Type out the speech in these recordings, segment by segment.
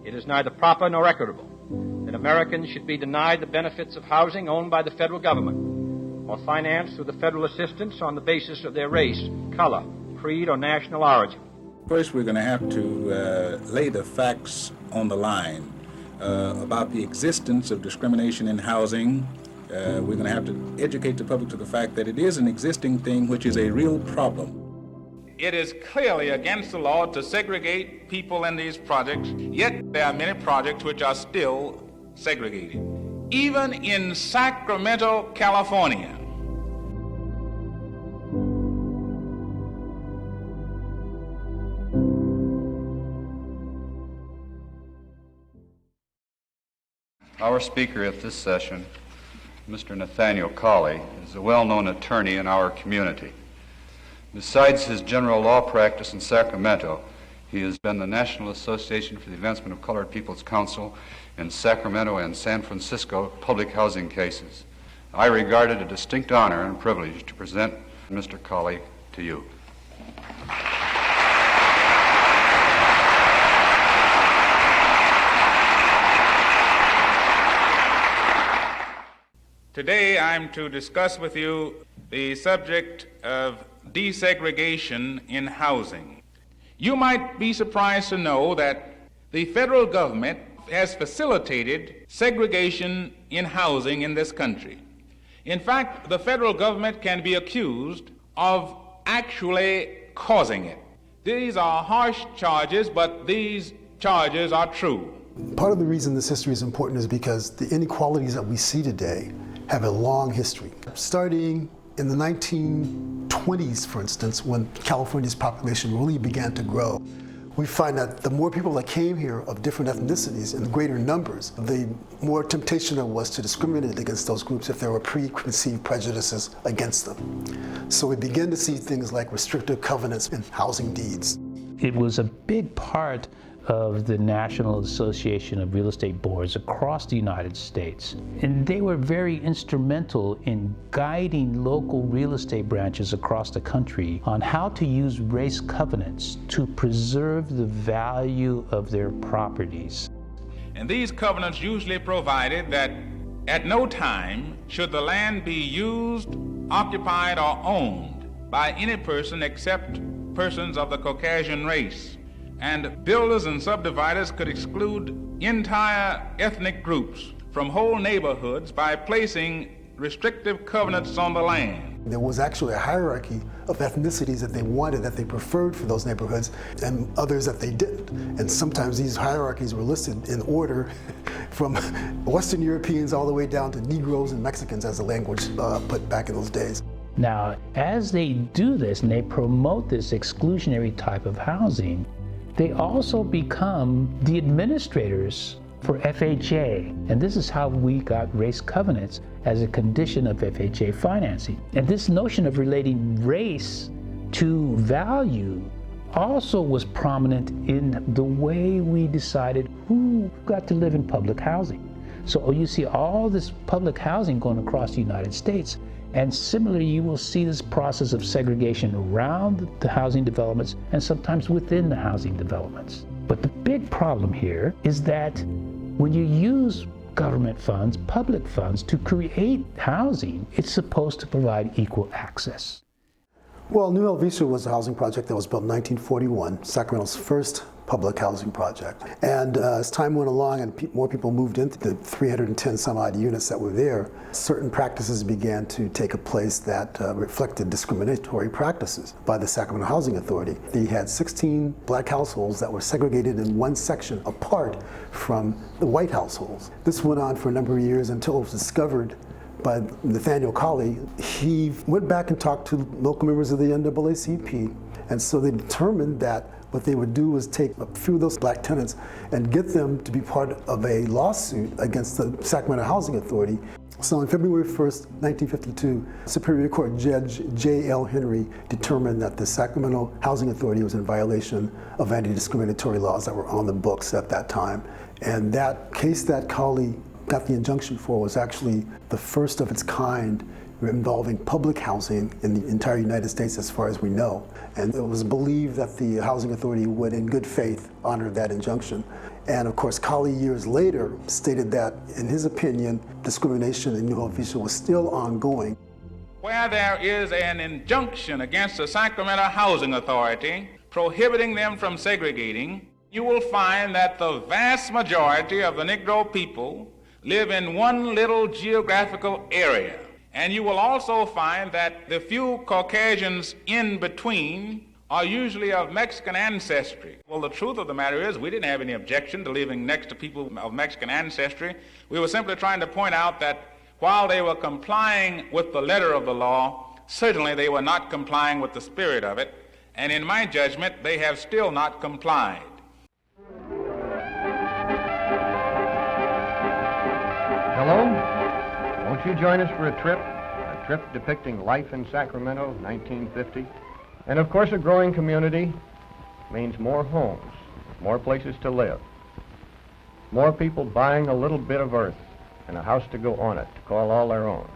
It is neither proper nor equitable that Americans should be denied the benefits of housing owned by the federal government or financed through the federal assistance on the basis of their race, color, creed, or national origin. First, we're going to have to lay the facts on the line about the existence of discrimination in housing. We're going to have to educate the public to the fact that it is an existing thing which is a real problem. It is clearly against the law to segregate people in these projects, yet there are many projects which are still segregated. Even in Sacramento, California, our speaker at this session, Mr. Nathaniel Cauley, is a well-known attorney in our community. Besides his general law practice in Sacramento, he has been the National Association for the Advancement of Colored People's Council in Sacramento and San Francisco public housing cases. I regard it a distinct honor and privilege to present Mr. Colley to you. today I'm to discuss with you the subject of desegregation in housing. You might be surprised to know that the federal government has facilitated segregation in housing in this country. In fact, the federal government can be accused of actually causing it. These are harsh charges, but these charges are true. Part of the reason this history is important is because the inequalities that we see today have a long history. Starting in the 1920s, for instance, when California's population really began to grow, we find that the more people that came here of different ethnicities in greater numbers, the more temptation there was to discriminate against those groups if there were preconceived prejudices against them. So we begin to see things like restrictive covenants and housing deeds. It was a big part of the National Association of Real Estate Boards across the United States. And they were very instrumental in guiding local real estate branches across the country on how to use race covenants to preserve the value of their properties. And these covenants usually provided that at no time should the land be used, occupied, or owned by any person except persons of the Caucasian race. And builders and subdividers could exclude entire ethnic groups from whole neighborhoods by placing restrictive covenants on the land. There was actually a hierarchy of ethnicities that they wanted, that they preferred for those neighborhoods, and others that they didn't. And sometimes these hierarchies were listed in order from Western Europeans all the way down to Negroes and Mexicans as the language put back in those days. Now, as they do this and they promote this exclusionary type of housing, they also become the administrators for FHA. And this is how we got race covenants as a condition of FHA financing. And this notion of relating race to value also was prominent in the way we decided who got to live in public housing. So you see all this public housing going across the United States. And similarly, you will see this process of segregation around the housing developments and sometimes within the housing developments. But the big problem here is that when you use government funds, public funds, to create housing, it's supposed to provide equal access. Well, New Helvetia was a housing project that was built in 1941, Sacramento's first public housing project. And as time went along and more people moved into the 310 some odd units that were there, certain practices began to take place that reflected discriminatory practices by the Sacramento Housing Authority. They had 16 black households that were segregated in one section apart from the white households. This went on for a number of years until it was discovered by Nathaniel Cauley. He went back and talked to local members of the NAACP, and so they determined that what they would do was take a few of those black tenants and get them to be part of a lawsuit against the Sacramento Housing Authority. So on February 1st, 1952, Superior Court Judge J.L. Henry determined that the Sacramento Housing Authority was in violation of anti-discriminatory laws that were on the books at that time. And that case that Colley got the injunction for was actually the first of its kind involving public housing in the entire United States as far as we know. And it was believed that the Housing Authority would, in good faith, honor that injunction. And of course, Colley years later stated that, in his opinion, discrimination in New Helvetia was still ongoing. Where there is an injunction against the Sacramento Housing Authority prohibiting them from segregating, you will find that the vast majority of the Negro people live in one little geographical area. And you will also find that the few Caucasians in between are usually of Mexican ancestry. Well, the truth of the matter is we didn't have any objection to living next to people of Mexican ancestry. We were simply trying to point out that while they were complying with the letter of the law, certainly they were not complying with the spirit of it, and in my judgment, they have still not complied. Hello? Won't you join us for a trip depicting life in Sacramento, 1950? And of course, a growing community means more homes, more places to live, more people buying a little bit of earth and a house to go on it, to call all their own.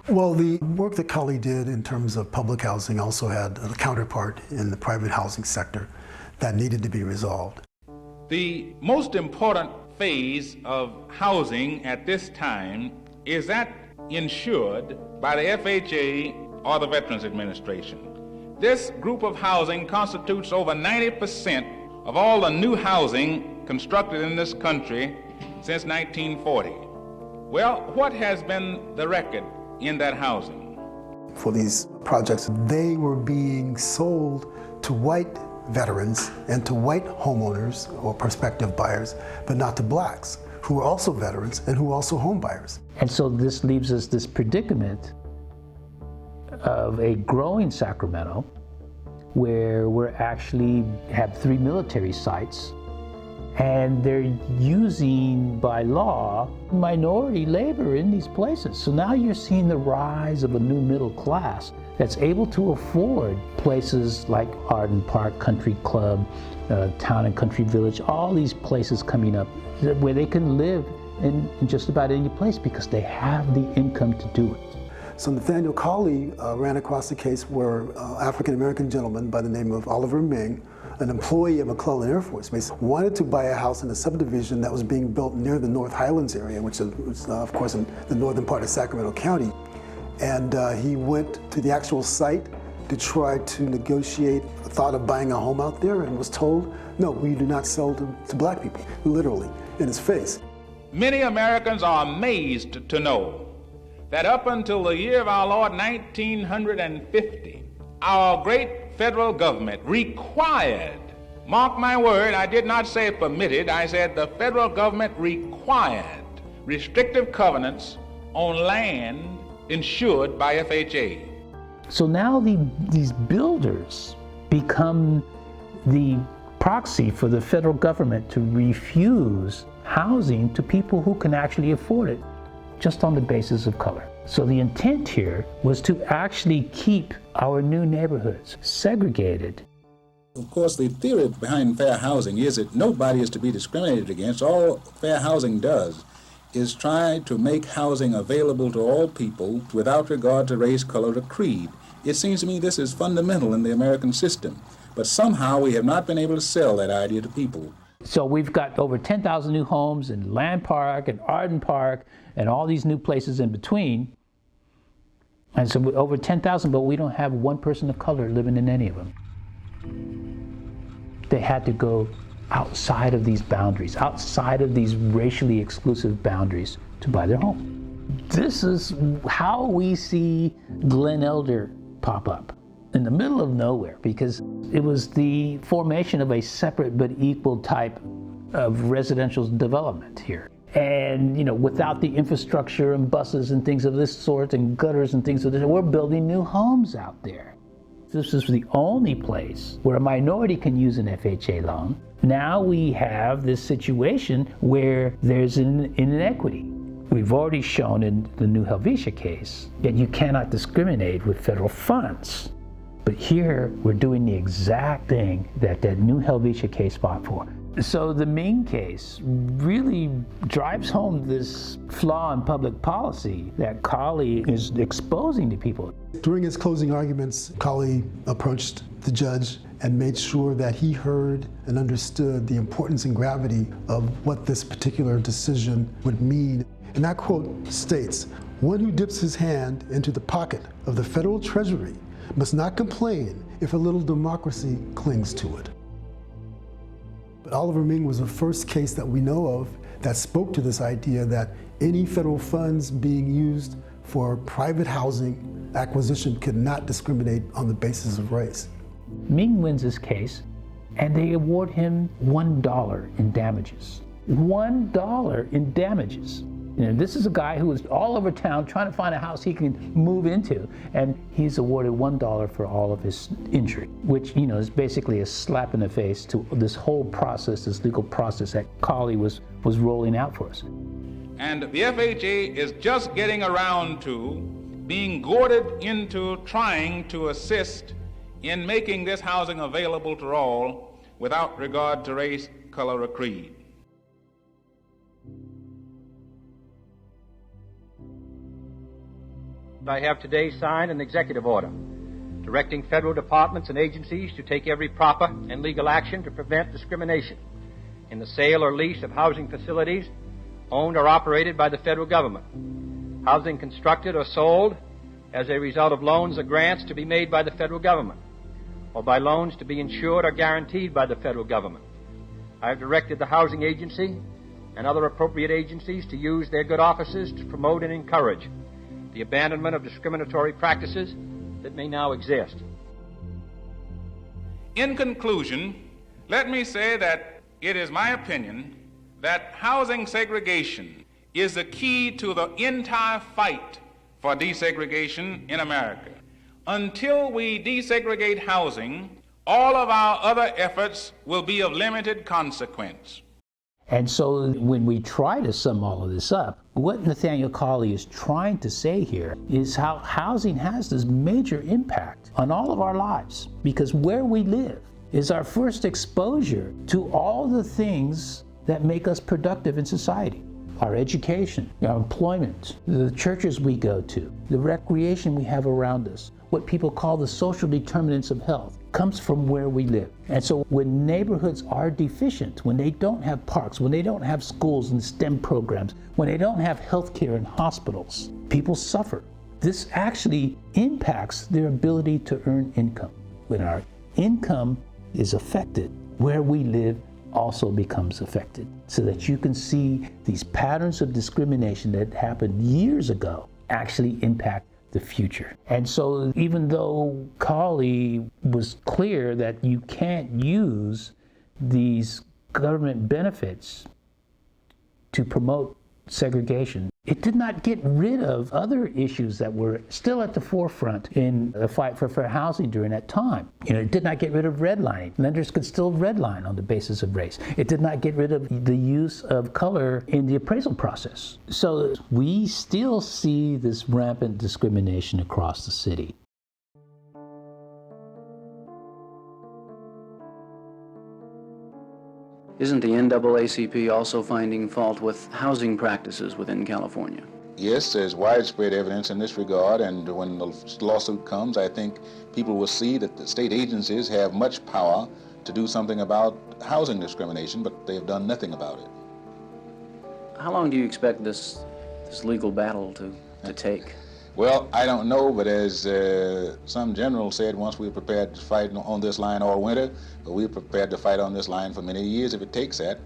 Well, the work that Colley did in terms of public housing also had a counterpart in the private housing sector that needed to be resolved. The most important phase of housing at this time is that insured by the FHA or the Veterans Administration. This group of housing constitutes over 90% of all the new housing constructed in this country since 1940. Well, what has been the record in that housing? For these projects, they were being sold to white veterans and to white homeowners or prospective buyers, but not to blacks, who were also veterans and who were also home buyers. And so this leaves us this predicament of a growing Sacramento where we're actually have 3 military sites, and they're using, by law, minority labor in these places. So now you're seeing the rise of a new middle class that's able to afford places like Arden Park Country Club, Town and Country Village, all these places coming up where they can live in just about any place because they have the income to do it. So Nathaniel Cauley ran across a case where an African-American gentleman by the name of Oliver Ming, an employee of McClellan Air Force Base, wanted to buy a house in a subdivision that was being built near the North Highlands area, which is, of course, in the northern part of Sacramento County. And he went to the actual site to try to negotiate the thought of buying a home out there and was told, no, we do not sell to black people, literally, in his face. Many Americans are amazed to know that up until the year of our Lord 1950, our great federal government required, mark my word, I did not say permitted, I said the federal government required restrictive covenants on land insured by FHA. So now these builders become the proxy for the federal government to refuse housing to people who can actually afford it, just on the basis of color. So the intent here was to actually keep our new neighborhoods segregated. Of course, the theory behind fair housing is that nobody is to be discriminated against. All fair housing does is try to make housing available to all people without regard to race, color, or creed. It seems to me this is fundamental in the American system, but somehow we have not been able to sell that idea to people. So we've got over 10,000 new homes in Land Park and Arden Park and all these new places in between. And so over 10,000, but we don't have one person of color living in any of them. They had to go outside of these boundaries, outside of these racially exclusive boundaries to buy their home. This is how we see Glen Elder pop up in the middle of nowhere, because it was the formation of a separate but equal type of residential development here. And, you know, without the infrastructure and buses and things of this sort and gutters and things of this, we're building new homes out there. This is the only place where a minority can use an FHA loan. Now we have this situation where there's an inequity. We've already shown in the New Helvetia case that you cannot discriminate with federal funds. But here we're doing the exact thing that New Helvetia case fought for. So the Ming case really drives home this flaw in public policy that Colley is exposing to people. During his closing arguments, Colley approached the judge and made sure that he heard and understood the importance and gravity of what this particular decision would mean. And that quote states, "One who dips his hand into the pocket of the federal treasury must not complain if a little democracy clings to it." But Oliver Ming was the first case that we know of that spoke to this idea that any federal funds being used for private housing acquisition could not discriminate on the basis of race. Ming wins this case, and they award him $1 in damages. $1 in damages. You know, this is a guy who is all over town trying to find a house he can move into, and he's awarded $1 for all of his injury, which, you know, is basically a slap in the face to this whole process, this legal process that Colley was rolling out for us. And the FHA is just getting around to being goaded into trying to assist in making this housing available to all without regard to race, color, or creed. I have today signed an executive order directing federal departments and agencies to take every proper and legal action to prevent discrimination in the sale or lease of housing facilities owned or operated by the federal government, housing constructed or sold as a result of loans or grants to be made by the federal government, or by loans to be insured or guaranteed by the federal government. I have directed the housing agency and other appropriate agencies to use their good offices to promote and encourage the abandonment of discriminatory practices that may now exist. In conclusion, let me say that it is my opinion that housing segregation is the key to the entire fight for desegregation in America. Until we desegregate housing, all of our other efforts will be of limited consequence. And so when we try to sum all of this up, what Nathaniel Cauley is trying to say here is how housing has this major impact on all of our lives, because where we live is our first exposure to all the things that make us productive in society. Our education, our employment, the churches we go to, the recreation we have around us, what people call the social determinants of health, comes from where we live. And so when neighborhoods are deficient, when they don't have parks, when they don't have schools and STEM programs, when they don't have health care and hospitals, people suffer. This actually impacts their ability to earn income. When our income is affected, where we live also becomes affected, so that you can see these patterns of discrimination that happened years ago actually impact the future. And so even though Colley was clear that you can't use these government benefits to promote segregation, it did not get rid of other issues that were still at the forefront in the fight for fair housing during that time. You know, it did not get rid of redlining. Lenders could still redline on the basis of race. It did not get rid of the use of color in the appraisal process. So we still see this rampant discrimination across the city. Isn't the NAACP also finding fault with housing practices within California? Yes, there's widespread evidence in this regard, and when the lawsuit comes, I think people will see that the state agencies have much power to do something about housing discrimination, but they have done nothing about it. How long do you expect this legal battle to take? Well, I don't know, but as some general said, once we're prepared to fight on this line all winter, but we're prepared to fight on this line for many years if it takes that.